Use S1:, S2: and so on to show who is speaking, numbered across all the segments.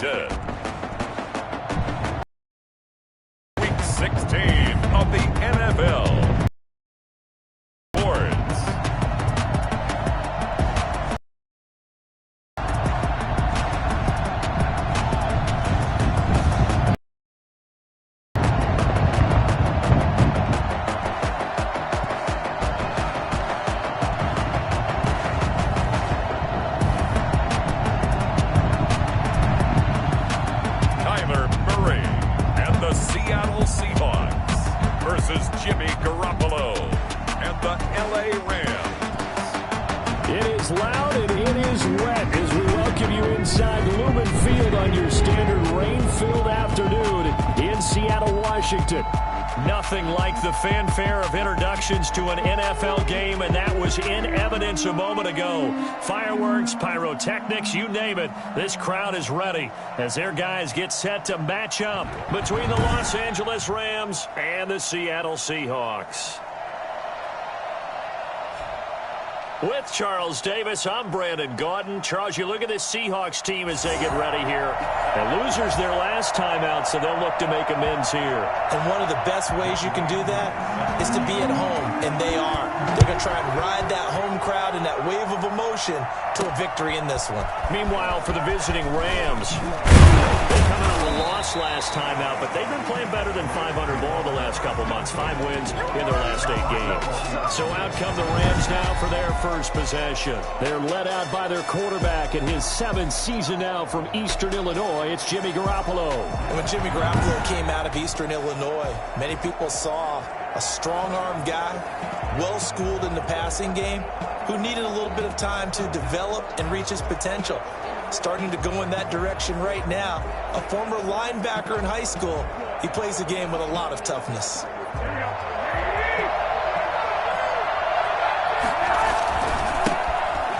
S1: Washington. Week 16 of the NFL. Seattle Seahawks versus Jimmy Garoppolo and the LA Rams.
S2: It is loud and it is wet as we welcome you inside Lumen Field on your standard rain-filled afternoon in Seattle, Washington. Nothing like the fanfare of introductions to an NFL game, and that was in evidence a moment ago. Fireworks, pyrotechnics, you name it. This crowd is ready as their guys get set to match up between the Los Angeles Rams and the Seattle Seahawks. With Charles Davis, I'm Brandon Gaudin. Charles, you look at this Seahawks team as they get ready here. The losers their last time out, so they'll look to make amends here.
S3: And one of the best ways you can do that is to be at home, and they are. They're going to try and ride that home crowd and that wave of emotion to a victory in this one.
S2: Meanwhile, for the visiting Rams, they come out with a loss last time out, but they've been playing better than 500 ball the last couple months. 5 wins in their last 8 games. So out come the Rams now for their first possession. They're led out by their quarterback in his 7th season now from Eastern Illinois. It's Jimmy Garoppolo.
S3: And when Jimmy Garoppolo came out of Eastern Illinois, many people saw a strong-arm guy, well-schooled in the passing game, who needed a little bit of time to develop and reach his potential. Starting to go in that direction right now. A former linebacker in high school, he plays the game with a lot of toughness.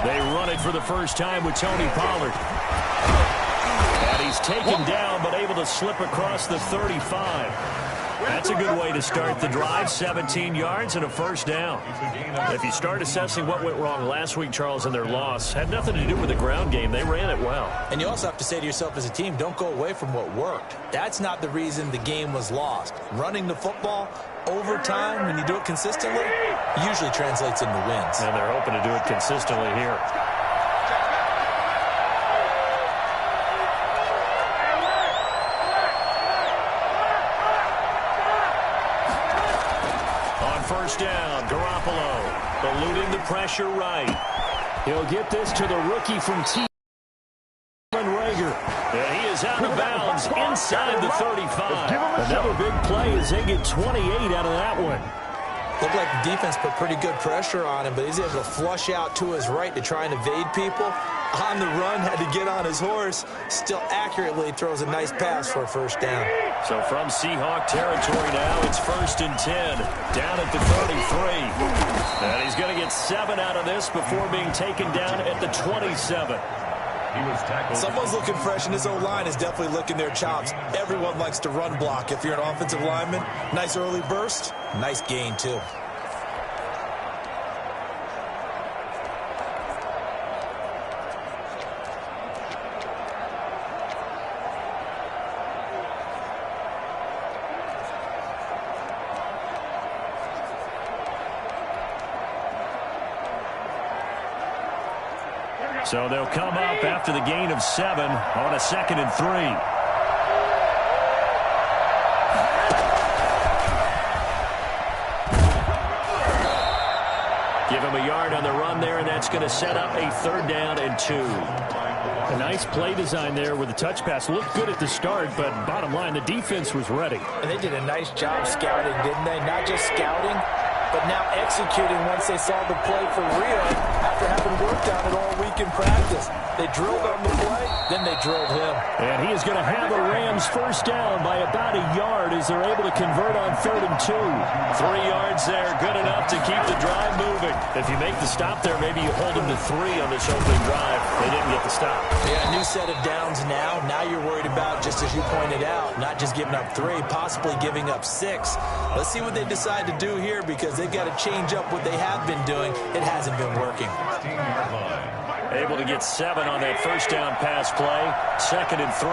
S2: They run it for the first time with Tony Pollard. And he's taken down, but able to slip across the 35. That's a good way to start the drive. 17 yards and a first down. If you start assessing what went wrong last week, Charles, in their loss, had nothing to do with the ground game. They ran it well.
S3: And you also have to say to yourself as a team, don't go away from what worked. That's not the reason the game was lost. Running the football over time, when you do it consistently, usually translates into wins.
S2: And they're hoping to do it consistently here. First down, Garoppolo eluding the pressure right. He'll get this to the rookie from Rager. And he is out of bounds inside the 35. Another big play as they get 28 out of that one.
S3: Looked like the defense put pretty good pressure on him, but he's able to flush out to his right to try and evade people. On the run, had to get on his horse. Still accurately throws a nice pass for a first down.
S2: So from Seahawk territory now, it's 1st and 10. Down at the 33. And he's going to get 7 out of this before being taken down at the 27.
S3: Someone's looking fresh, and his O-line is definitely licking their chops. Everyone likes to run block. If you're an offensive lineman, nice early burst, nice gain too.
S2: So they'll come up after the gain of 7 on a 2nd and 3. Give him a yard on the run there, and that's going to set up a 3rd down and 2. A nice play design there with the touch pass. Looked good at the start, but bottom line, the defense was ready.
S3: And they did a nice job scouting, didn't they? Not just scouting, but now executing once they saw the play for real after having worked on it all week in practice. They drilled on the play, then they drilled him.
S2: And he is going to have the Rams first down by about a yard as they're able to convert on 3rd and 2. 3 yards there, good enough to keep the drive moving. If you make the stop there, maybe you hold them to 3 on this opening drive. They didn't get the stop.
S3: Yeah, a new set of downs now. Now you're worried about, just as you pointed out, not just giving up 3, possibly giving up 6. Let's see what they decide to do here because they've got to change up what they have been doing. It hasn't been working.
S2: Able to get 7 on that first down pass play. 2nd and 3.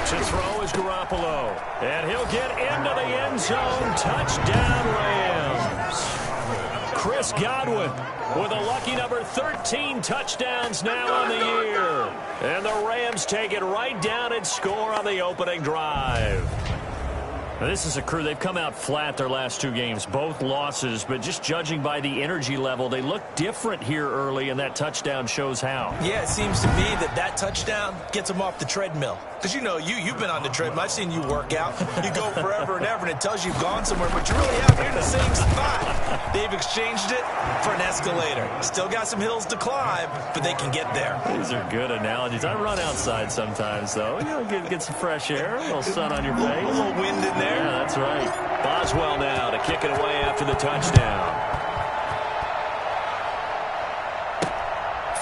S2: To throw is Garoppolo. And he'll get into the end zone. Touchdown, Rams. Chris Godwin with a lucky number 13 touchdowns now on the year. And the Rams take it right down and score on the opening drive. Now, this is a crew, they've come out flat their last 2 games, both losses, but just judging by the energy level, they look different here early, and that touchdown shows how.
S3: Yeah, it seems to me that touchdown gets them off the treadmill. Because, you know, you've been on the treadmill. I've seen you work out. You go forever and ever, and it tells you you've gone somewhere, but you're really out here in the same spot. They've exchanged it for an escalator. Still got some hills to climb, but they can get there.
S2: These are good analogies. I run outside sometimes, though. You know, get some fresh air, a little sun on your face.
S3: A little wind in there.
S2: Yeah, that's right. Boswell now to kick it away after the touchdown.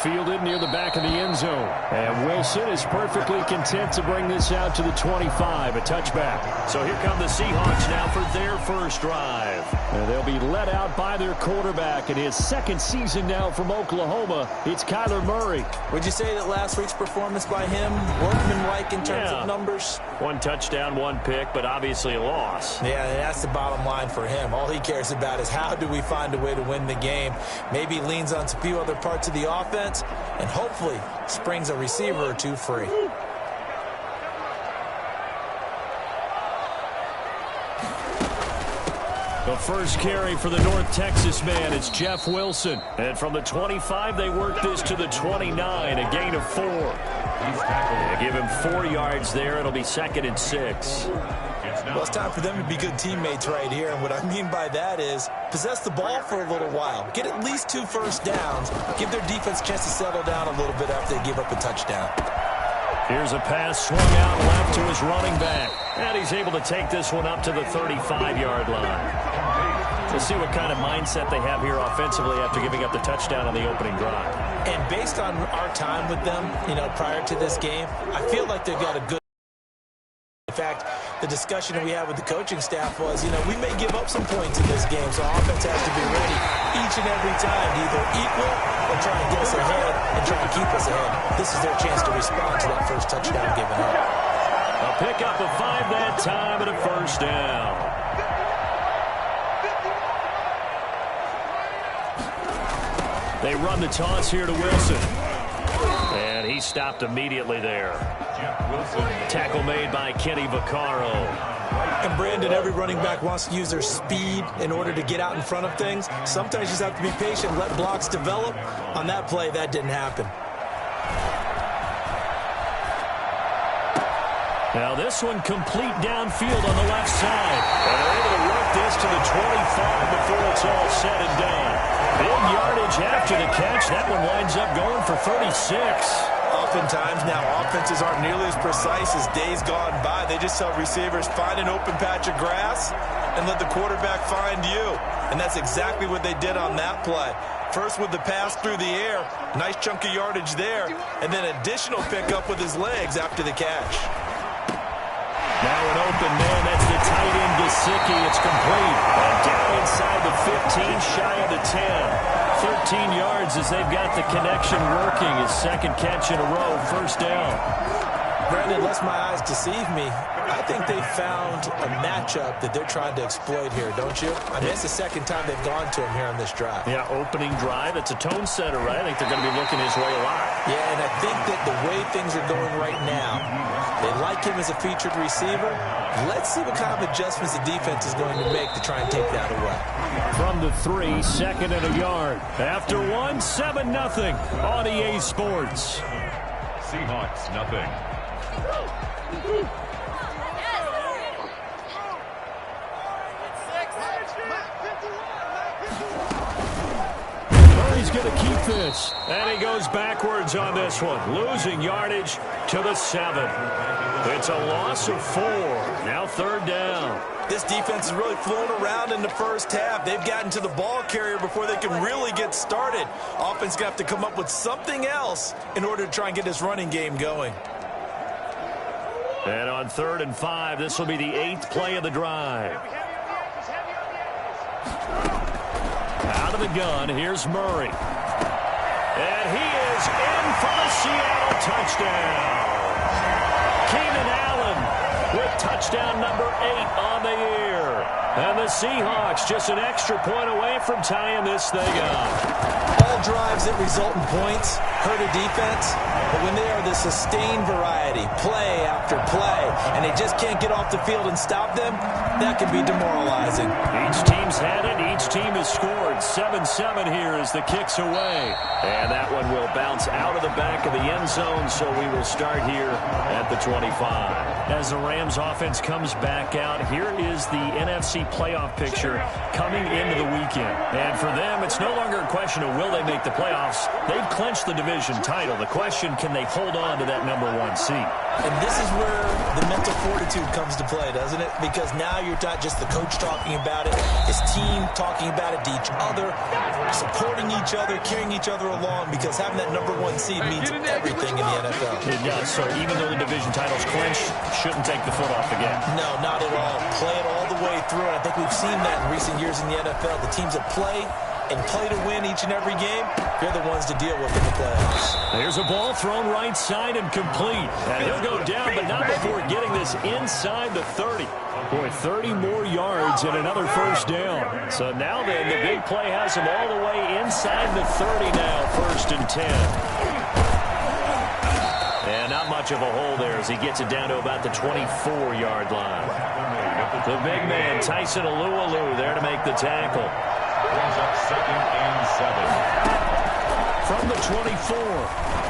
S2: Fielded near the back of the end zone. And Wilson is perfectly content to bring this out to the 25, a touchback. So here come the Seahawks now for their first drive. And they'll be led out by their quarterback in his 2nd season now from Oklahoma. It's Kyler Murray.
S3: Would you say that last week's performance by him, workmanlike in terms of numbers?
S2: 1 touchdown, 1 pick, but obviously a loss.
S3: Yeah, that's the bottom line for him. All he cares about is how do we find a way to win the game. Maybe he leans on a few other parts of the offense and hopefully springs a receiver or 2 free.
S2: The first carry for the North Texas man, it's Jeff Wilson. And from the 25, they work this to the 29, a gain of 4. They give him 4 yards there. It'll be 2nd and 6.
S3: Well, it's time for them to be good teammates right here. And what I mean by that is possess the ball for a little while. Get at least 2 first downs. Give their defense a chance to settle down a little bit after they give up a touchdown.
S2: Here's a pass swung out left to his running back. And he's able to take this one up to the 35-yard line. We'll see what kind of mindset they have here offensively after giving up the touchdown on the opening drive.
S3: And based on our time with them, you know, prior to this game, I feel like they've got a good... In fact, the discussion that we had with the coaching staff was, you know, we may give up some points in this game, so our offense has to be ready each and every time to either equal or try and get us ahead and try and keep us ahead. This is their chance to respond to that first touchdown given up.
S2: A pickup of 5 that time and a first down. They run the toss here to Wilson. And he stopped immediately there. Tackle made by Kenny Vaccaro.
S3: And Brandon, every running back wants to use their speed in order to get out in front of things. Sometimes you just have to be patient, let blocks develop. On that play, that didn't happen.
S2: Now this one complete downfield on the left side. And they're able to work this to the 25 before it's all said and done. Big yardage after the catch. That one winds up going for 36.
S3: Oftentimes now offenses aren't nearly as precise as days gone by. They just tell receivers, find an open patch of grass and let the quarterback find you. And that's exactly what they did on that play. First with the pass through the air, nice chunk of yardage there, and then additional pickup with his legs after the catch.
S2: Now an open man, that's the tight end Gesicki. It's complete. And down inside the 15, shy of the 10. 13 yards as they've got the connection working. His 2nd catch in a row, first down.
S3: Brandon, lest my eyes deceive me, I think they found a matchup that they're trying to exploit here, don't you? I mean, it's the 2nd time they've gone to him here on this drive.
S2: Yeah, opening drive. It's a tone setter, right? I think they're going to be looking his way a lot.
S3: Yeah, and I think that the way things are going right now, they like him as a featured receiver. Let's see what kind of adjustments the defense is going to make to try and take that away.
S2: From the 3, 2nd and a yard. After 1, 7-0 on EA Sports.
S1: Seahawks, nothing.
S2: Murray's going to keep this. And he goes backwards on this one, losing yardage to the 7. It's a loss of 4. Now 3rd down.
S3: This defense is really flown around in the first half. They've gotten to the ball carrier before they can really get started. Offense going to have to come up with something else in order to try and get this running game going.
S2: And on 3rd and 5, this will be the 8th play of the drive. Out of the gun, here's Murray. And he is in for the Seattle touchdown. Keenan Allen with touchdown number 8 on the year. And the Seahawks just an extra point away from tying this thing up.
S3: All drives that result in points hurt a defense, but when they are the sustained variety, play after play, and they just can't get off the field and stop them, that can be demoralizing.
S2: Each team's had it. Each team has scored. 7-7 here as the kick's away. And that one will bounce out of the back of the end zone, so we will start here at the 25. As the Rams offense comes back out, here is the NFC playoff picture coming into the weekend. And for them, it's no longer a question of will they make the playoffs. They've clinched the division title. The question, can they hold on to that number 1 seed?
S3: And this is where the mental fortitude comes to play, doesn't it? Because now you're not just the coach talking about it, his team talking about it to each other, supporting each other, carrying each other along, because having that number 1 seed means everything in the NFL.
S2: It does. So even though the division title's clinched, shouldn't take the foot off the gas.
S3: No, not at all. Play it all the way through. And I think we've seen that in recent years in the NFL. The teams that play and play to win each and every game, they're the ones to deal with in the playoffs.
S2: There's a ball thrown right side and complete. And he'll go down, but not before getting this inside the 30. Boy, 30 more yards and another first down. So now then, the big play has him all the way inside the 30 now, 1st and 10. And not much of a hole there as he gets it down to about the 24-yard line. The big man, Tyson Alualu, there to make the tackle.
S1: Brings up 2nd and 7.
S2: From the 24,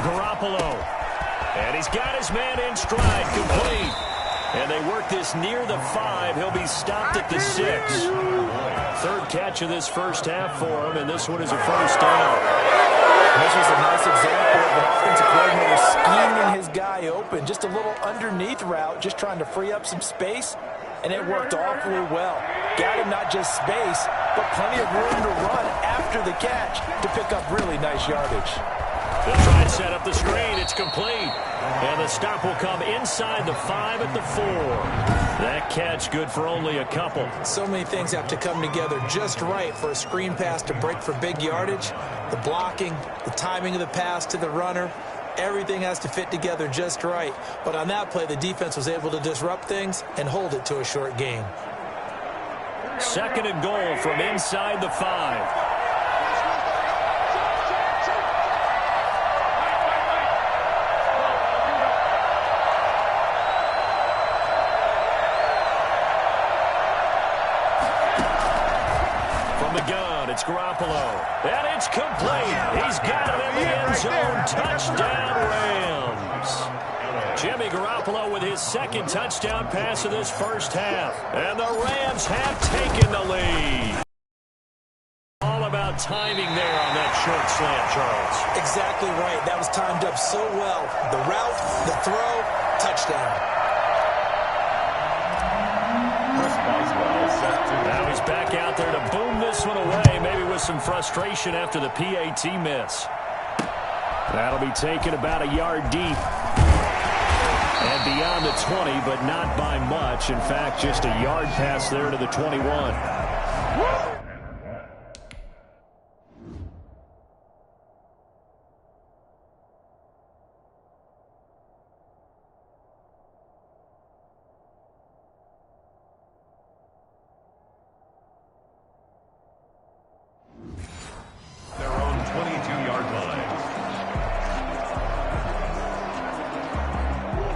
S2: Garoppolo. And he's got his man in stride, complete. And they work this near the 5. He'll be stopped at the 6. 3rd catch of this first half for him, and this one is a first down.
S3: This was a nice example of an offensive coordinator scheming his guy open. Just a little underneath route, just trying to free up some space, and it worked awfully well. Got him not just space, but plenty of room to run after the catch to pick up really nice yardage.
S2: They'll try and set up the screen. It's complete. And the stop will come inside the 5 at the 4. That catch good for only a couple.
S3: So many things have to come together just right for a screen pass to break for big yardage. The blocking, the timing of the pass to the runner, everything has to fit together just right. But on that play, the defense was able to disrupt things and hold it to a short gain.
S2: 2nd and goal from inside the 5. It's Garoppolo, and it's complete. He's got it in the end zone. Touchdown, Rams. Jimmy Garoppolo with his 2nd touchdown pass of this first half. And the Rams have taken the lead. All about timing there on that short slant, Charles.
S3: Exactly right. That was timed up so well. The route, the throw, touchdown.
S2: Now he's back out there to boom this one away, maybe with some frustration after the PAT miss. That'll be taken about a yard deep. And beyond the 20, but not by much. In fact, just a yard pass there to the 21.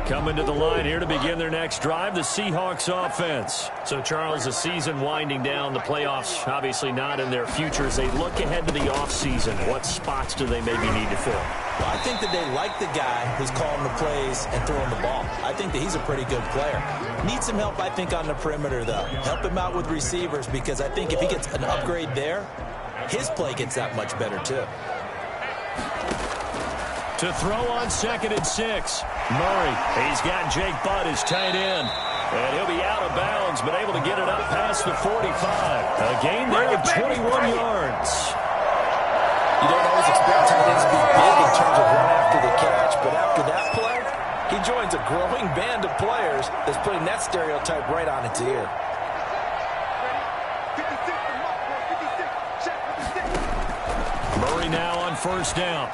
S2: Coming to the line here to begin their next drive, the Seahawks offense. So, Charles, the season winding down, the playoffs obviously not in their future. As they look ahead to the offseason, what spots do they maybe need to fill?
S3: Well, I think that they like the guy who's calling the plays and throwing the ball. I think that he's a pretty good player. Needs some help, I think, on the perimeter, though. Help him out with receivers, because I think if he gets an upgrade there, his play gets that much better, too.
S2: To throw on 2nd and 6. Murray, he's got Jake Butt, his tight end. And he'll be out of bounds, but able to get it up past the 45. A gain there of 21 yards.
S3: You don't always expect tight ends to be big in terms of run after the catch, but after that play, he joins a growing band of players that's putting that stereotype right on its ear.
S2: Murray now on 1st down.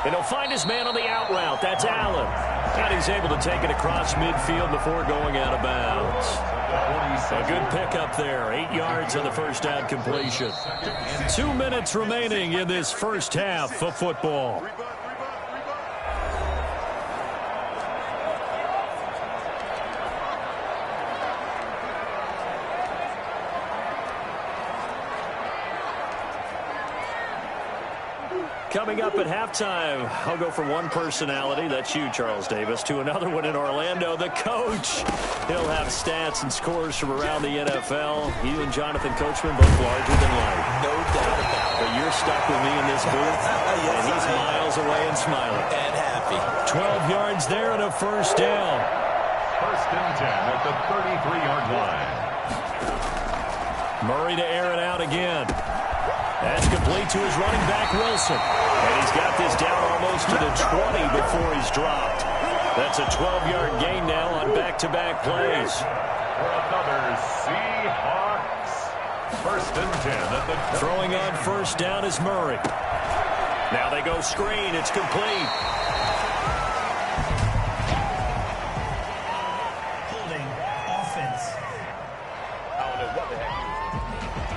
S2: And he'll find his man on the out route. That's Allen. And he's able to take it across midfield before going out of bounds. A good pickup there. 8 yards on the 1st down completion. 2 minutes remaining in this first half of football. Coming up at halftime, I'll go from one personality, that's you, Charles Davis, to another one in Orlando, the coach. He'll have stats and scores from around the NFL. You and Jonathan Coachman, both larger than life.
S3: No doubt about it.
S2: But you're stuck with me in this booth,
S3: Yes,
S2: and he's miles away and smiling.
S3: And happy.
S2: 12 yards there and a 1st down.
S1: 1st and 10 at the 33-yard line.
S2: Murray to air it out again. That's complete to his running back, Wilson. And he's got this down almost to the 20 before he's dropped. That's a 12-yard gain now on back-to-back plays.
S1: For another Seahawks. 1st and 10 at the...
S2: Throwing on 1st down is Murray. Now they go screen. It's complete.
S4: Holding offense.
S1: I don't know what the heck.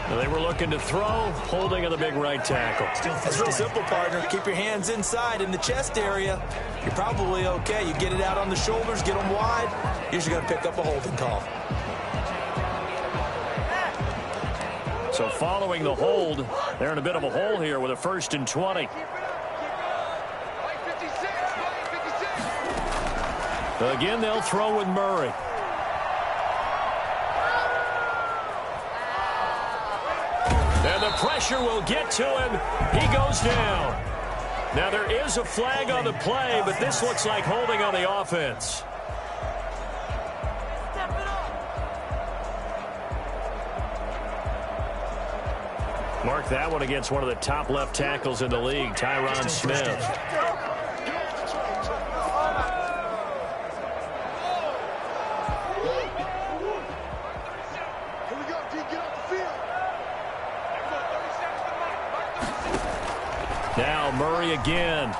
S2: They were looking to throw, holding on the big right tackle.
S3: It's real simple, partner. Keep your hands inside in the chest area. You're probably okay. You get it out on the shoulders, get them wide. Usually going to pick up a holding call.
S2: So following the hold, they're in a bit of a hole here with a 1st and 20. Again, they'll throw with Murray. And the pressure will get to him. He goes down. Now there is a flag on the play, but this looks like holding on the offense. Mark that one against one of the top left tackles in the league, Tyron Smith. Now Murray again.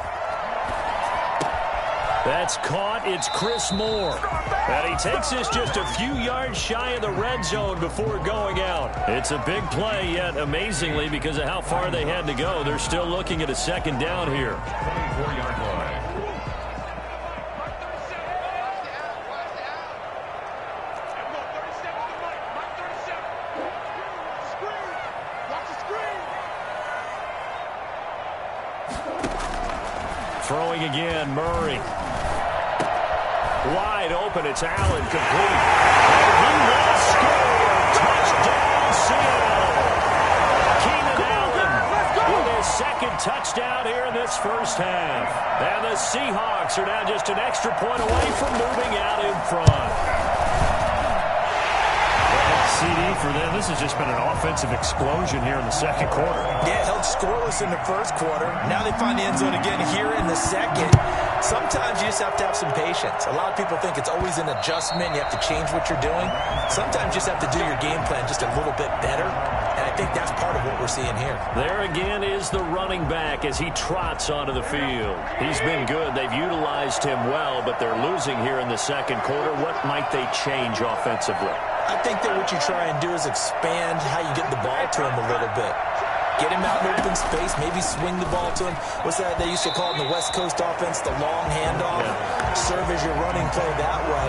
S2: That's caught. It's Chris Moore. And he takes this just a few yards shy of the red zone before going out. It's a big play, yet amazingly, because of how far they had to go, they're still looking at a 2nd down here.
S1: 24-yard line.
S2: Throwing again, Murray. Wide open, it's Allen, complete. And he will score. Touchdown, Seattle. Keenan Allen with his 2nd touchdown here in this first half. And the Seahawks are now just an extra point away from moving out in front. CD for them. This has just been an offensive explosion here in the 2nd quarter.
S3: Yeah, held scoreless in the 1st quarter. Now they find the end zone again here in the 2nd. Sometimes you just have to have some patience. A lot of people think it's always an adjustment. You have to change what you're doing. Sometimes you just have to do your game plan just a little bit better. And I think that's part of what we're seeing here.
S2: There again is the running back as he trots onto the field. He's been good. They've utilized him well, but they're losing here in the 2nd quarter. What might they change offensively?
S3: I think that what you try and do is expand how you get the ball to him a little bit. Get him out in open space, maybe swing the ball to him. What's that they used to call it in the West Coast offense, the long handoff? Yeah. Serve as your running play that way,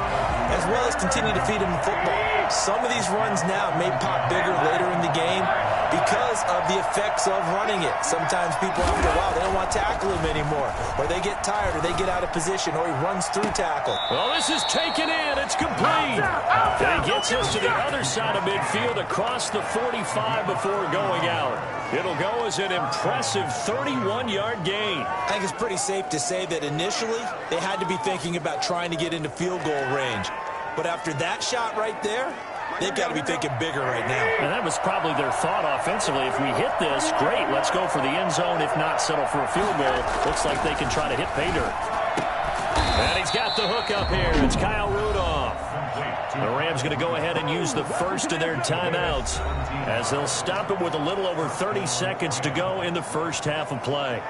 S3: as well as continue to feed him the football. Some of these runs now may pop bigger later in the game because of the effects of running it. Sometimes people, after a while, they don't want to tackle him anymore, or they get tired, or they get out of position, or he runs through tackle.
S2: Well, this is taken in. It's complete. And he gets us to the other side of midfield across the 45 before going out. It'll go as an impressive 31-yard gain.
S3: I think it's pretty safe to say that initially they had to be thinking about trying to get into field goal range. But after that shot right there, they've got to be thinking bigger right now.
S2: And that was probably their thought offensively. If we hit this, great, let's go for the end zone. If not, settle for a field goal. Looks like they can try to hit pay dirt. And he's got the hook up here. It's Kyle Rudolph. The Rams going to go ahead and use the first of their timeouts as they'll stop it with a little over 30 seconds to go in the first half of play.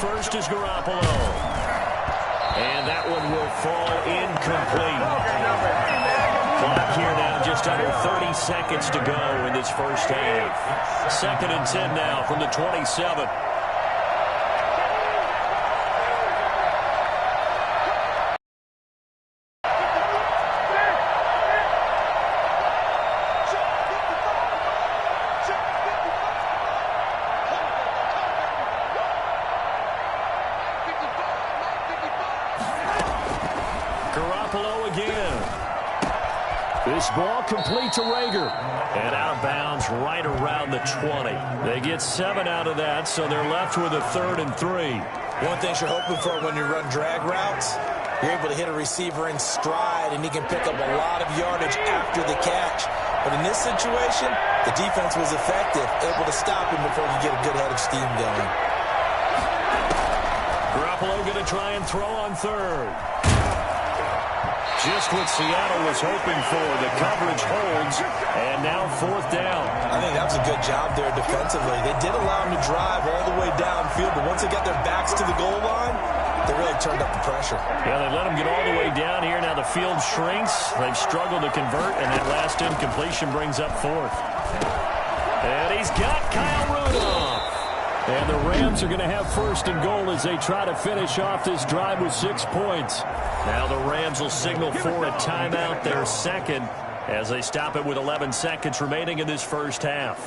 S2: First is Garoppolo. And that one will fall incomplete. Clock here now, just under 30 seconds to go in this first half. 2nd and 10 now from the 27. This ball complete to Rager. And out of bounds right around the 20. They get 7 out of that, so they're left with a 3rd and 3.
S3: One thing you're hoping for when you run drag routes, you're able to hit a receiver in stride, and he can pick up a lot of yardage after the catch. But in this situation, the defense was effective, able to stop him before you get a good head of steam going.
S2: Garoppolo going to try and throw on 3rd. Just what Seattle was hoping for. The coverage holds, and now 4th down.
S3: I think that was a good job there defensively. They did allow him to drive all the way downfield, but once they got their backs to the goal line, they really turned up the pressure.
S2: Yeah, they let him get all the way down here. Now the field shrinks. They've struggled to convert, and that last incompletion brings up 4th. And he's got Kyle Rudolph. And the Rams are going to have 1st and goal as they try to finish off this drive with 6 points. Now the Rams will signal for a timeout, their 2nd, as they stop it with 11 seconds remaining in this first half.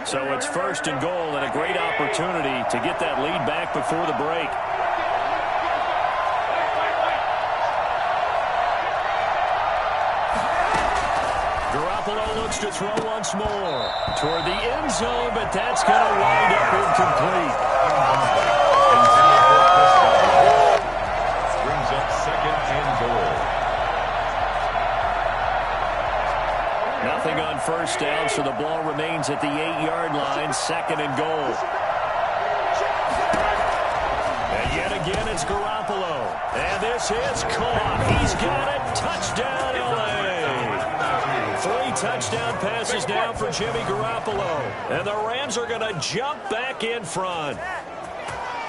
S2: So it's 1st and goal and a great opportunity to get that lead back before the break. Garoppolo looks to throw once more toward the end zone, but that's going to wind up incomplete.
S1: Brings up 2nd and goal.
S2: Nothing on 1st down, so the ball remains at the 8-yard line, 2nd and goal. And yet again, it's Garoppolo. And this is caught. He's got it. Touchdown, L.A. 3 touchdown passes now for Jimmy Garoppolo. And the Rams are going to jump back in front.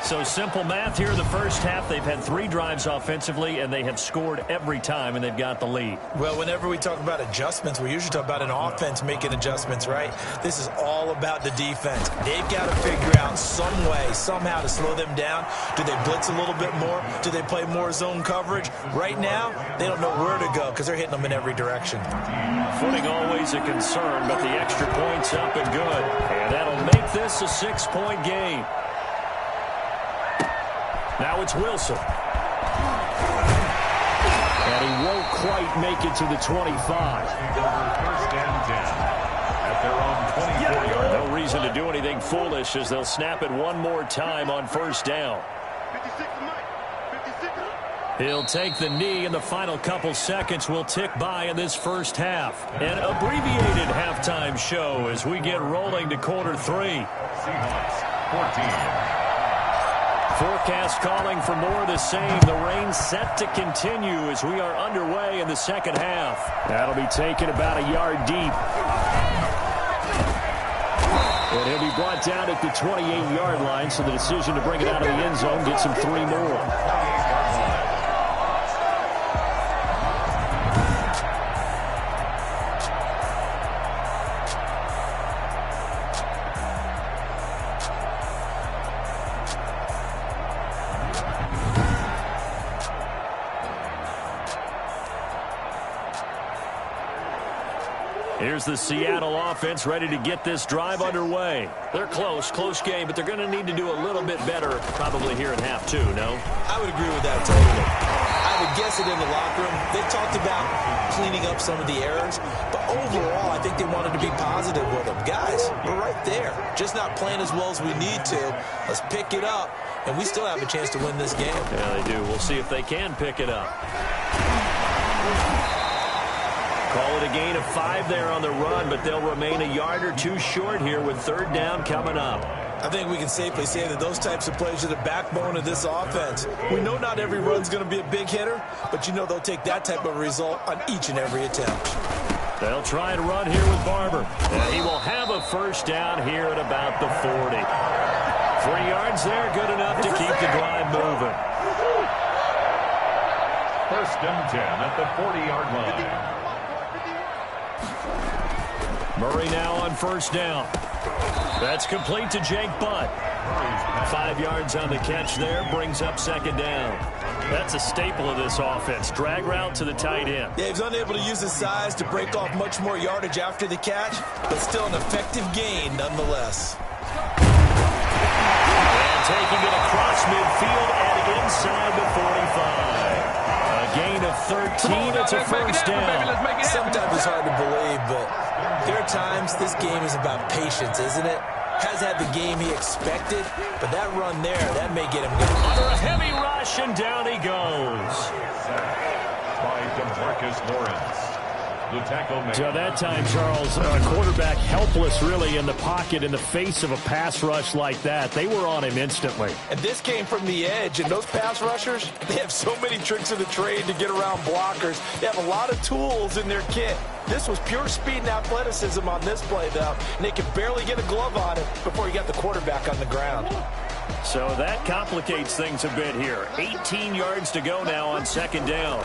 S2: So simple math here. The first half, they've had 3 drives offensively, and they have scored every time, and they've got the lead.
S3: Well, whenever we talk about adjustments, we usually talk about an offense making adjustments, right? This is all about the defense. They've got to figure out some way, somehow to slow them down. Do they blitz a little bit more? Do they play more zone coverage? Right now, they don't know where to go because they're hitting them in every direction.
S2: Footing always a concern, but the extra point's up and good. And that'll make this a 6-point game. Now it's Wilson. And he won't quite make it to the 25.
S1: 1st and 10 at their own 24-yard line.
S2: No reason to do anything foolish as they'll snap it one more time on 1st down. He'll take the knee, and the final couple seconds will tick by in this first half. An abbreviated halftime show as we get rolling to quarter 3.
S1: Seahawks 14.
S2: Forecast calling for more of the same. The rain set to continue as we are underway in the second half. That'll be taken about a yard deep. And he'll be brought down at the 28-yard line, so the decision to bring it out of the end zone gets him 3 more. Here's the Seattle offense ready to get this drive underway. They're close game, but they're going to need to do a little bit better probably here in half 2, no?
S3: I would agree with that totally. I would guess it in the locker room. They talked about cleaning up some of the errors, but overall, I think they wanted to be positive with them. Guys, we're right there. Just not playing as well as we need to. Let's pick it up, and we still have a chance to win this game.
S2: Yeah, they do. We'll see if they can pick it up. Call it a gain of 5 there on the run, but they'll remain a yard or 2 short here with 3rd down coming up.
S3: I think we can safely say that those types of plays are the backbone of this offense. We know not every run's going to be a big hitter, but you know they'll take that type of result on each and every attempt.
S2: They'll try and run here with Barber. And he will have a 1st down here at about the 40. 3 yards there, good enough to keep the drive moving.
S1: 1st and 10 at the 40-yard line.
S2: Murray now on 1st down. That's complete to Jake Butt. 5 yards on the catch there, brings up 2nd down. That's a staple of this offense. Drag route to the tight end.
S3: Yeah, he's unable to use his size to break off much more yardage after the catch, but still an effective gain nonetheless.
S2: And taking it across midfield and inside the 45. A gain of 13. It's a 1st down.
S3: Sometimes it's hard to believe, but there are times this game is about patience, isn't it? Has had the game he expected, but that run there, that may get him going.
S2: Under a heavy rush, and down he goes.
S1: By DeMarcus Lawrence. The tackle made.
S2: So that time, Charles, quarterback helpless really in the pocket in the face of a pass rush like that. They were on him instantly.
S3: And this came from the edge, and those pass rushers, they have so many tricks of the trade to get around blockers. They have a lot of tools in their kit. This was pure speed and athleticism on this play, though, and they could barely get a glove on it before he got the quarterback on the ground.
S2: So that complicates things a bit here. 18 yards to go now on 2nd down.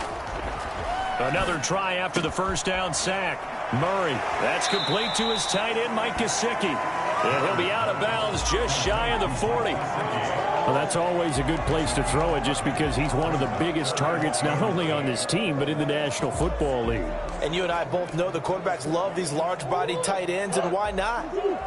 S2: Another try after the 1st down sack. Murray, that's complete to his tight end, Mike Gesicki. And he'll be out of bounds just shy of the 40. Well, that's always a good place to throw it just because he's one of the biggest targets not only on this team but in the National Football League.
S3: And you and I both know the quarterbacks love these large-bodied tight ends, and why not?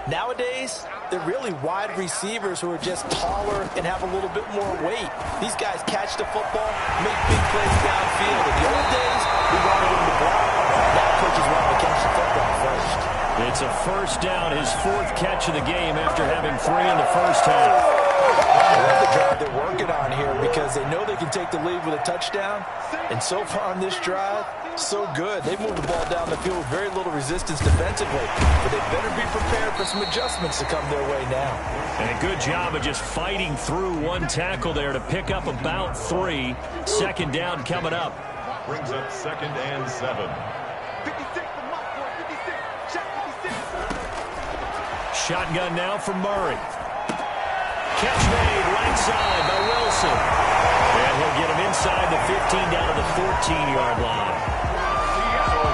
S3: Nowadays, they're really wide receivers who are just taller and have a little bit more weight. These guys catch the football, make big plays downfield. In the old days, we wanted them to block. Now coaches want them to catch the football first.
S2: It's a 1st down, his 4th catch of the game after having 3 in the 1st half.
S3: I love the drive they're working on here because they know they can take the lead with a touchdown. And so far on this drive, so good. They moved the ball down the field with very little resistance defensively. But they better be prepared for some adjustments to come their way now.
S2: And a good job of just fighting through one tackle there to pick up about 3. 2nd down coming up.
S1: Brings up 2nd and 7.
S2: Shotgun now from Murray. Catch made right side by Wilson. And he'll get him inside the 15 down to the 14-yard line.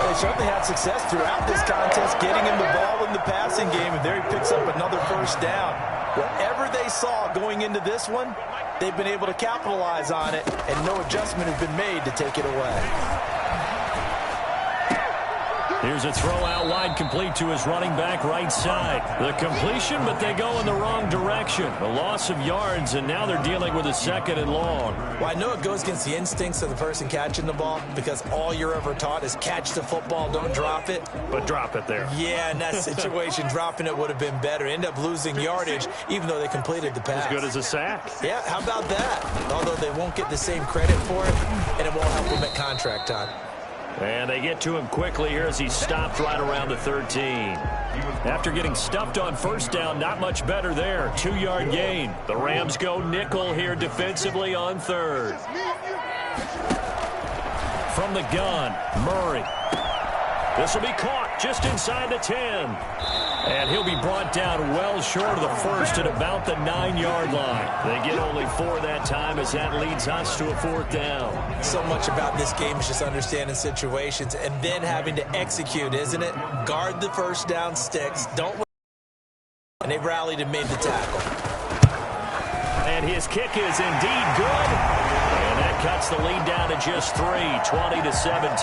S3: They certainly had success throughout this contest getting him the ball in the passing game, and there he picks up another 1st down. Whatever they saw going into this one, they've been able to capitalize on it, and no adjustment has been made to take it away.
S2: Here's a throw out wide, complete to his running back right side. The completion, but they go in the wrong direction. A loss of yards, and now they're dealing with a 2nd and long.
S3: Well, I know it goes against the instincts of the person catching the ball because all you're ever taught is catch the football, don't drop it.
S2: But drop it there.
S3: Yeah, in that situation, dropping it would have been better. End up losing yardage, even though they completed the pass.
S2: As good as a sack.
S3: Yeah, how about that? Although they won't get the same credit for it, and it won't help them at contract time.
S2: And they get to him quickly here as he stopped right around the 13. After getting stuffed on first down, not much better there. 2-yard gain. The Rams go nickel here defensively on 3rd. From the gun, Murray. This will be caught just inside the 10. And he'll be brought down well short of the first at about the 9-yard line. They get only 4 that time as that leads us to a 4th down.
S3: So much about this game is just understanding situations and then having to execute, isn't it? Guard the first down sticks. Don't. And they rallied and made the tackle.
S2: And his kick is indeed good. And that cuts the lead down to just 3, 20-17.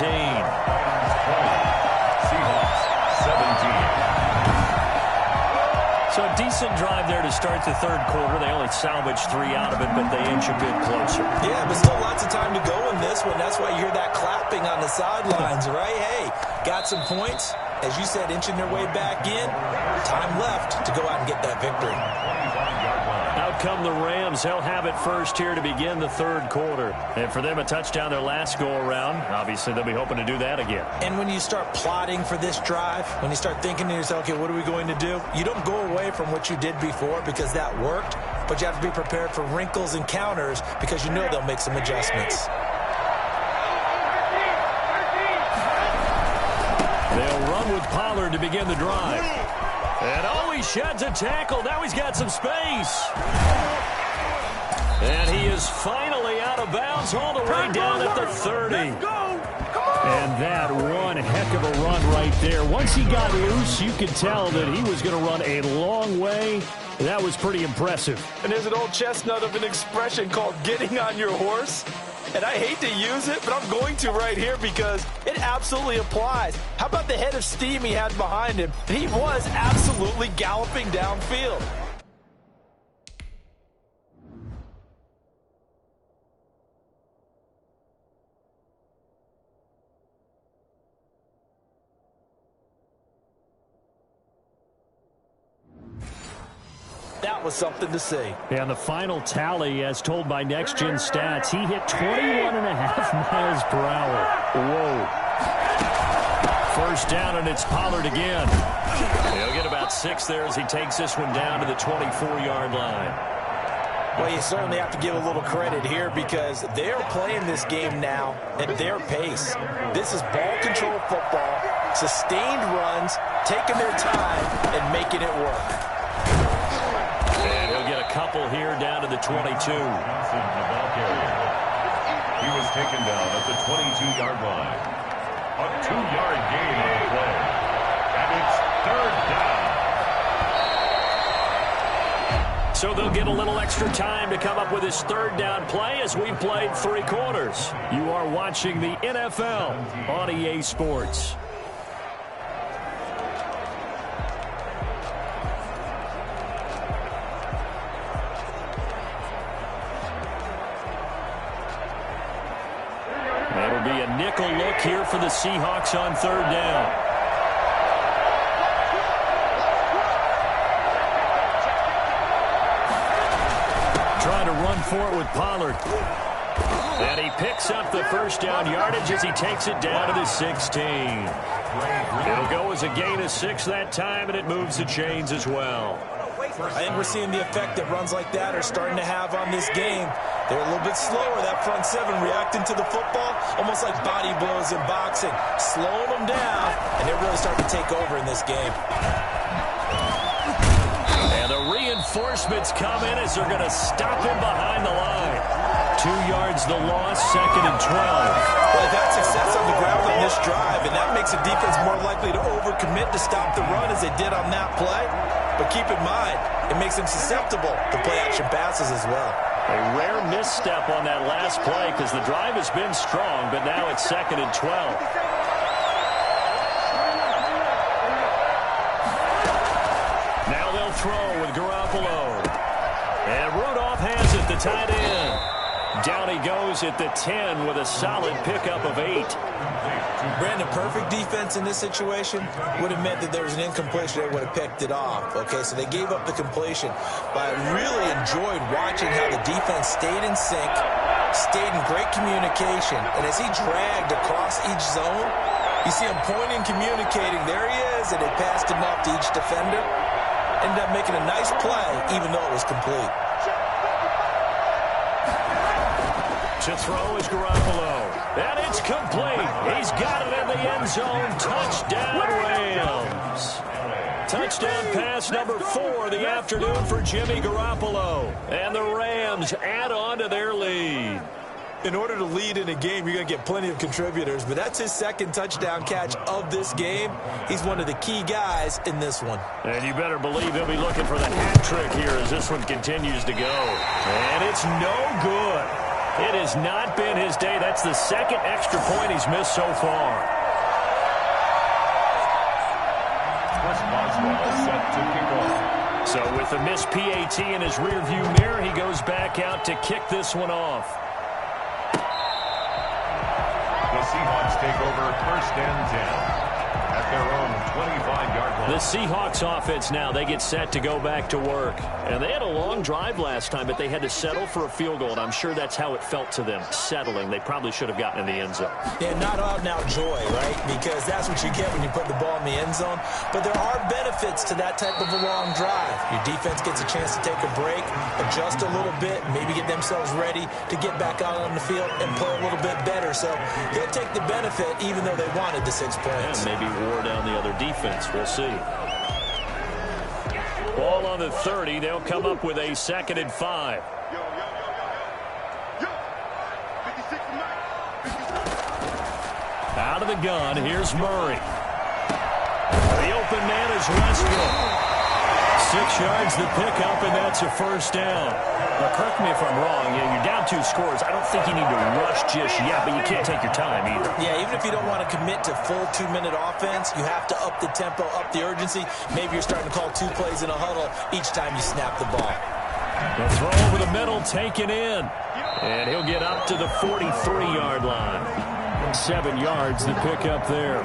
S1: Seahawks 17.
S2: So a decent drive there to start the 3rd quarter. They only salvaged 3 out of it, but they inch a bit closer.
S3: Yeah, but still lots of time to go in this one. That's why you hear that clapping on the sidelines, right? Hey, got some points. As you said, inching their way back in. Time left to go out and get that victory.
S2: Out come the Rams. They'll have it first here to begin the 3rd quarter. And for them, a touchdown their last go-around. Obviously, they'll be hoping to do that again.
S3: And when you start plotting for this drive, when you start thinking to yourself, okay, what are we going to do? You don't go away from what you did before because that worked, but you have to be prepared for wrinkles and counters because you know they'll make some adjustments.
S2: They'll run with Pollard to begin the drive. And oh, he sheds a tackle. Now he's got some space. And he is finally out of bounds all the way down at the 30. And that one heck of a run right there. Once he got loose, you could tell that he was going to run a long way. That was pretty impressive.
S3: And there's an old chestnut of an expression called getting on your horse. And I hate to use it, but I'm going to right here because it absolutely applies. How about the head of steam he had behind him? He was absolutely galloping downfield. That was something to see.
S2: And the final tally, as told by Next Gen Stats, he hit 21.5 miles per hour. Whoa. First down, and it's Pollard again. He'll get about 6 there as he takes this one down to the 24-yard line.
S3: Well, you certainly have to give a little credit here because they're playing this game now at their pace. This is ball control football, sustained runs, taking their time, and making it work.
S2: And he'll get a couple here down to the 22.
S1: He was taken down at the 22-yard line. A 2-yard gain on the play. And it's 3rd down.
S2: So they'll get a little extra time to come up with his 3rd down play as we've played 3 quarters. You are watching the NFL on EA Sports. It'll be a nickel look here for the Seahawks on 3rd down. Trying to run for it with Pollard. And he picks up the first down yardage as he takes it down to the 16. It'll go as a gain of 6 that time, and it moves the chains as well.
S3: I think we're seeing the effect that runs like that are starting to have on this game. They're a little bit slower, that front 7, reacting to the football, almost like body blows in boxing, slowing them down, and they're really starting to take over in this game.
S2: And the reinforcements come in as they're going to stop him behind the line. 2 yards the loss, 2nd and 12.
S3: Well, they've had success on the ground on this drive, and that makes a defense more likely to overcommit to stop the run as they did on that play. But keep in mind, it makes them susceptible to play-action passes as well.
S2: A rare misstep on that last play because the drive has been strong, but now it's 2nd and 12. throw with Garoppolo. And Rudolph has it, the tight end. Down he goes at the 10 with a solid pickup of 8.
S3: Brandon, perfect defense in this situation would have meant that there was an incompletion. They would have picked it off. Okay, so they gave up the completion. But I really enjoyed watching how the defense stayed in sync, stayed in great communication. And as he dragged across each zone, you see him pointing, communicating. There he is, and they passed him off to each defender. Ended up making a nice play, even though it was complete.
S2: To throw is Garoppolo. And it's complete. He's got it in the end zone. Touchdown, Rams. Touchdown pass number 4 of the afternoon for Jimmy Garoppolo. And the Rams add on to their lead.
S3: In order to lead in a game, you're going to get plenty of contributors, but that's his second touchdown catch of this game. He's one of the key guys in this one.
S2: And you better believe he'll be looking for the hat trick here as this one continues to go. And it's no good. It has not been his day. That's the second extra point he's missed so far.
S1: Chris Boswell is set to kick off.
S2: So with a missed PAT in his rearview mirror, he goes back out to kick this one off.
S1: The Seahawks take over first and 10 at their own 25-yard line.
S2: The Seahawks offense now, they get set to go back to work. And they had a long drive last time, but they had to settle for a field goal. And I'm sure that's how it felt to them, settling. They probably should have gotten in the end zone.
S3: Yeah, not out-and-out joy, right? Because that's what you get when you put the ball in the end zone. But there are benefits to that type of a long drive. Your defense gets a chance to take a break, adjust a little bit, maybe get themselves ready to get back out on the field and play a little bit better. So they'll take the benefit even though they wanted the 6 points.
S2: And maybe wore down the other defense. We'll see. Ball on the 30. They'll come up with a 2nd and 5. Out of the gun, here's Murray. The open man is Westbrook. 6 yards the pickup, and that's a first down. Now, correct me if I'm wrong. You're down 2 scores. I don't think you need to rush just yet, but you can't take your time either.
S3: Yeah, even if you don't want to commit to full 2-minute offense, you have to up the tempo, up the urgency. Maybe you're starting to call 2 plays in a huddle each time you snap the ball.
S2: The throw over the middle, taken in. And he'll get up to the 43-yard line. 7 yards the pickup there.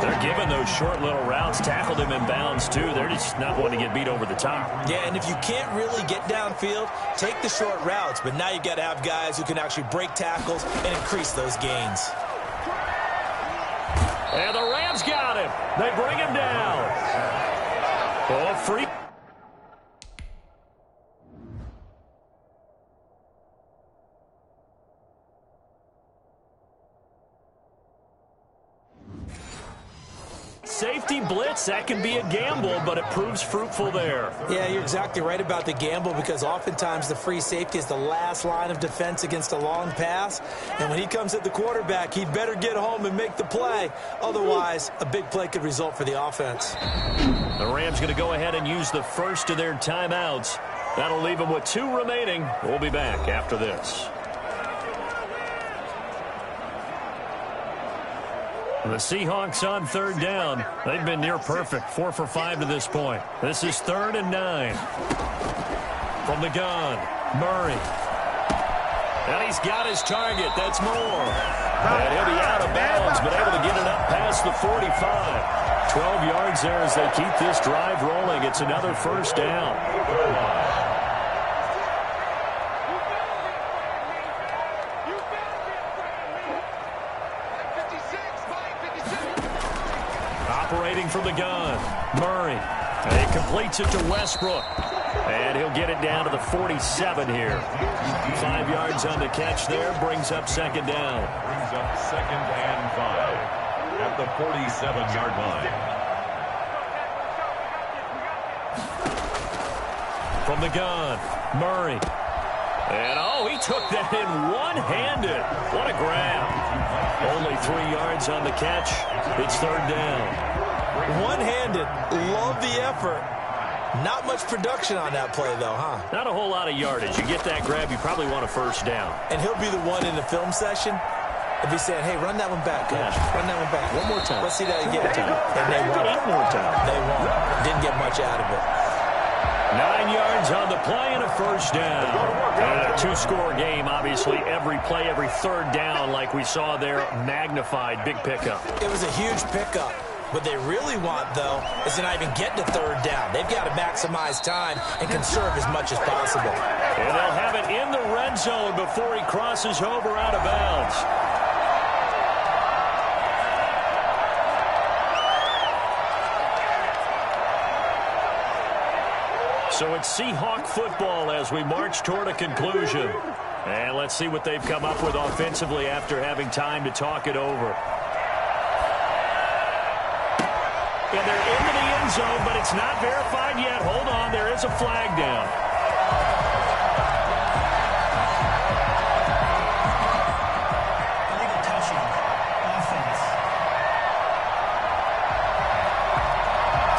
S2: They're giving those short little routes, tackled him in bounds too. They're just not wanting to get beat over the top.
S3: Yeah, and if you can't really get downfield, take the short routes. But now you got to have guys who can actually break tackles and increase those gains.
S2: And the Rams got him. They bring him down. Oh, free. Safety blitz, that can be a gamble, but it proves fruitful there.
S3: Yeah, you're exactly right about the gamble because oftentimes the free safety is the last line of defense against a long pass. And when he comes at the quarterback, he'd better get home and make the play. Otherwise, a big play could result for the offense.
S2: The Rams going to go ahead and use the first of their timeouts. That'll leave them with 2 remaining. We'll be back after this. The Seahawks on 3rd down. They've been near perfect, 4 for 5 to this point. This is 3rd and 9. From the gun, Murray. And he's got his target. That's Moore. And he'll be out of bounds, but able to get it up past the 45. 12 yards there as they keep this drive rolling. It's another first down. Operating from the gun, Murray. And he completes it to Westbrook. And he'll get it down to the 47 here. 5 yards on the catch there, brings up 2nd down.
S1: Brings up 2nd and 5 at the 47-yard line.
S2: From the gun, Murray. And, oh, he took that in one-handed. What a grab. Only 3 yards on the catch. It's 3rd down.
S3: One-handed. Love the effort. Not much production on that play, though, huh?
S2: Not a whole lot of yardage. You get that grab, you probably want a first down.
S3: And he'll be the one in the film session. If he's saying, hey, run that one back, coach.
S2: Yeah.
S3: Run that one back.
S2: One more time.
S3: Let's see that again.
S2: One more time.
S3: And they won.
S2: 8 more times.
S3: They won. Didn't get much out of it.
S2: 9 yards on the play and a first down. And a two-score game, obviously, every play, every third down, like we saw there, magnified, big pickup.
S3: It was a huge pickup. What they really want, though, is to not even get to third down. They've got to maximize time and conserve as much as possible.
S2: And they'll have it in the red zone before he crosses over out of bounds. So it's Seahawk football as we march toward a conclusion. And let's see what they've come up with offensively after having time to talk it over. And they're into the end zone, but it's not verified yet. Hold on, there is a flag down.
S4: Illegal touching. Offense.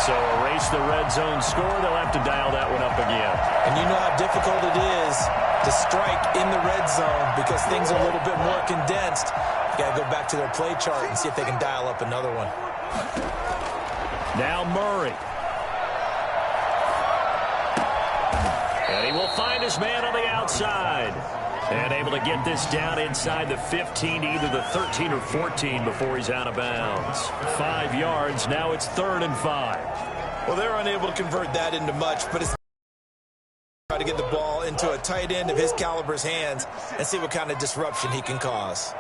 S2: So erase the red zone score. They'll have to dial that one up again.
S3: And you know how difficult it is to strike in the red zone because things are a little bit more condensed. You got to go back to their play chart and see if they can dial up another one.
S2: Now Murray. And he will find his man on the outside. And able to get this down inside the 15, either the 13 or 14 before he's out of bounds. 5 yards, now it's 3rd and 5.
S3: Well, they're unable to convert that into much, but it's try to get the ball into a tight end of his caliber's hands and see what kind of disruption he can cause.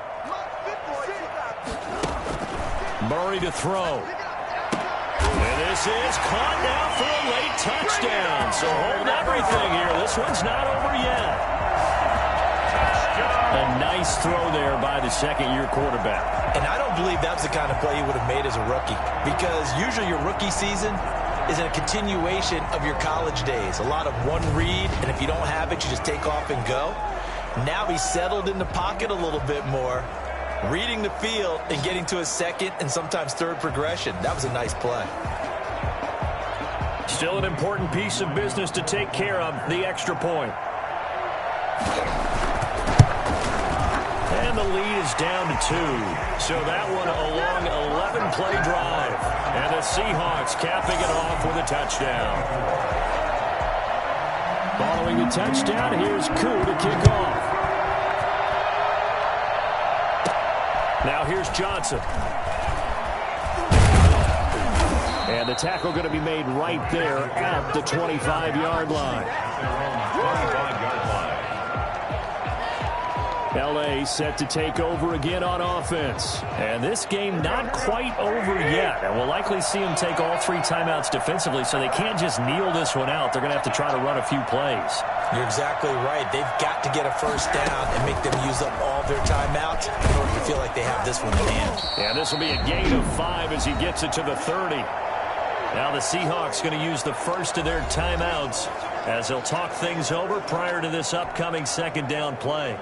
S2: Murray to throw. And this is caught now for a late touchdown. So hold everything here. This one's not over yet. A nice throw there by the second-year quarterback.
S3: And I don't believe that's the kind of play he would have made as a rookie, because usually your rookie season is a continuation of your college days. A lot of one read, and if you don't have it, you just take off and go. Now he's settled in the pocket a little bit more, reading the field and getting to a second and sometimes third progression. That was a nice play.
S2: Still an important piece of business to take care of, the extra point. And the lead is down to 2. So that one a long 11-play drive. And the Seahawks capping it off with a touchdown. Following the touchdown, here's Koo to kick off. Now here's Johnson. And the tackle going to be made right there at the 25-yard line. L.A. set to take over again on offense. And this game not quite over yet. And we'll likely see them take all 3 timeouts defensively, so they can't just kneel this one out. They're going to have to try to run a few plays.
S3: You're exactly right. They've got to get a first down and make them use up all their timeouts in order to feel like they have this one in hand.
S2: And this will be a gain of 5 as he gets it to the 30. Now the Seahawks going to use the first of their timeouts as they'll talk things over prior to this upcoming second down play.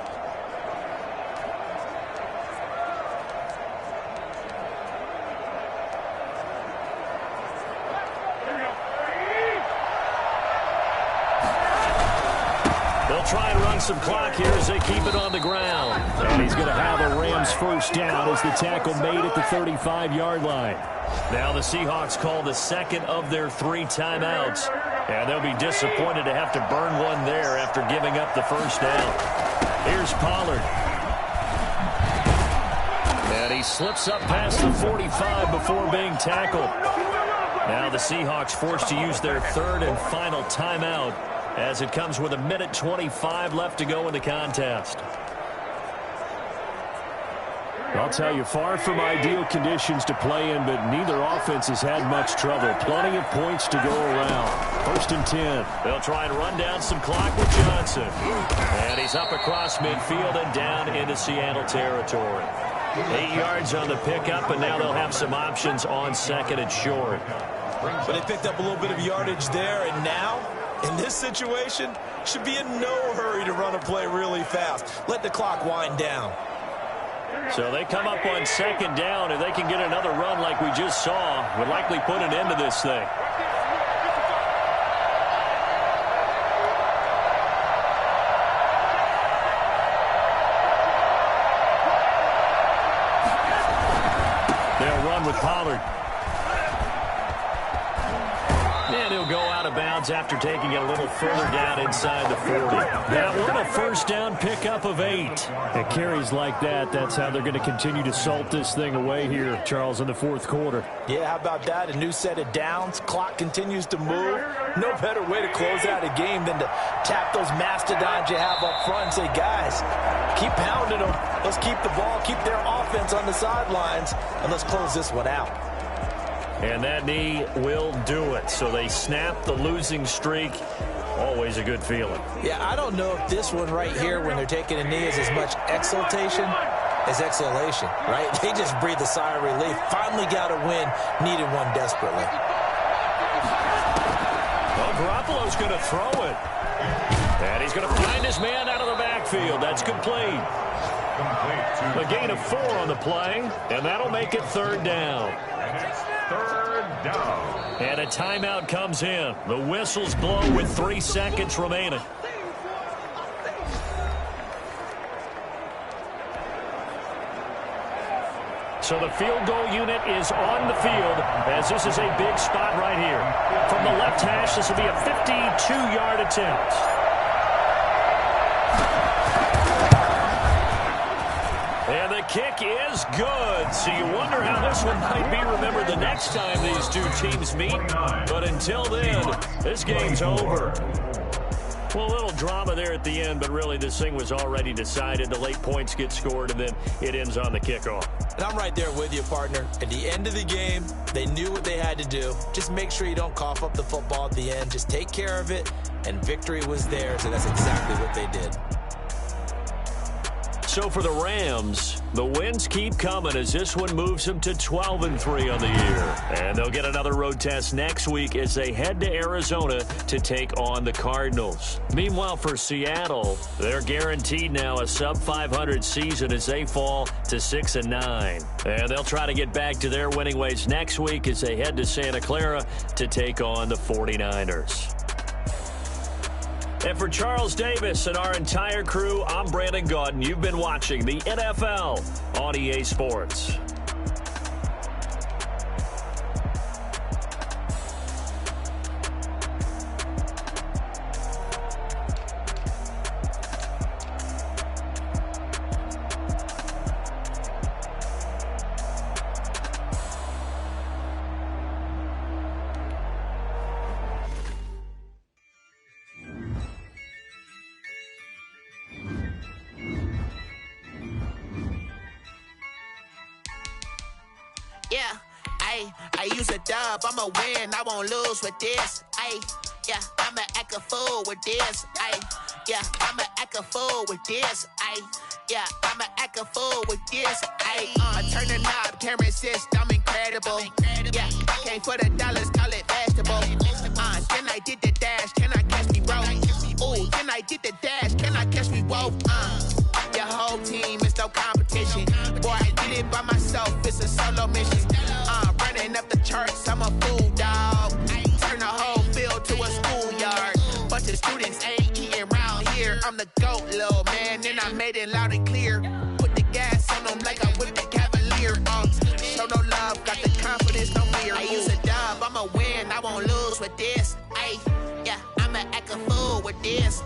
S2: Try and run some clock here as they keep it on the ground. And he's going to have a Rams first down as the tackle made at the 35-yard line. Now the Seahawks call the second of their 3 timeouts. And they'll be disappointed to have to burn one there after giving up the first down. Here's Pollard. And he slips up past the 45 before being tackled. Now the Seahawks forced to use their 3rd and final timeout, as it comes with 1:25 left to go in the contest. I'll tell you, far from ideal conditions to play in, but neither offense has had much trouble. Plenty of points to go around. 1st and 10. They'll try and run down some clock with Johnson. And he's up across midfield and down into Seattle territory. 8 yards on the pickup, and now they'll have some options on 2nd and short.
S3: But they picked up a little bit of yardage there, and now, in this situation, should be in no hurry to run a play really fast. Let the clock wind down.
S2: So they come up on 2nd down. If they can get another run like we just saw, would likely put an end to this thing. They'll run with Pollard. And he'll go out of bounds after taking it a little further down inside the 40. That one, a first down pickup of 8. It carries like that. That's how they're going to continue to salt this thing away here, Charles, in the fourth quarter.
S3: Yeah, how about that? A new set of downs. Clock continues to move. No better way to close out a game than to tap those mastodons you have up front and say, guys, keep pounding them. Let's keep the ball, keep their offense on the sidelines, and let's close this one out.
S2: And that knee will do it. So they snap the losing streak. Always a good feeling.
S3: Yeah, I don't know if this one right here, when they're taking a knee, is as much exultation as exhalation, right? They just breathe a sigh of relief. Finally got a win. Needed one desperately.
S2: Well, Garoppolo's going to throw it. And he's going to find his man out of the backfield. That's complete. A gain of 4 on the play, and that'll make it third down.
S1: Third down.
S2: And a timeout comes in. The whistles blow with 3 seconds remaining. So the field goal unit is on the field as this is a big spot right here. From the left hash, this will be a 52-yard attempt. And the kick is good. So you wonder how this one might be remembered the next time these two teams meet. But until then, this game's over. Well, a little drama there at the end, but really this thing was already decided. The late points get scored, and then it ends on the kickoff.
S3: And I'm right there with you, partner. At the end of the game, they knew what they had to do. Just make sure you don't cough up the football at the end. Just take care of it, and victory was theirs, and that's exactly what they did.
S2: So for the Rams, the wins keep coming as this one moves them to 12-3 on the year. And they'll get another road test next week as they head to Arizona to take on the Cardinals. Meanwhile, for Seattle, they're guaranteed now a sub-500 season as they fall to 6-9. And they'll try to get back to their winning ways next week as they head to Santa Clara to take on the 49ers. And for Charles Davis and our entire crew, I'm Brandon Gaudin. You've been watching the NFL on EA Sports.
S5: Yeah, I use a dub, I'ma win, I won't lose with this. Yeah, I'ma act a fool with this. Yeah, I'ma act a fool with this. Yeah, I'ma act a fool with this. I turn the knob, can't resist, I'm incredible. Yeah, came for the dollars, call it vegetable. Then I did the dash, can I catch me roll? Ooh, then I did the dash, can I catch me roll? Your whole team is no competition. Boy, I did it by myself, it's a solo mission. Running up the charts, I'm a fool, dog. Turn the whole field to a schoolyard. Bunch of students ain't eating round here. I'm the GOAT, little man, and I made it loud and clear. Put the gas on them like I'm with the Cavalier. Show no love, got the confidence, no fear. I use a dub, I'ma win, I won't lose with this. Yeah, I'ma act a fool with this.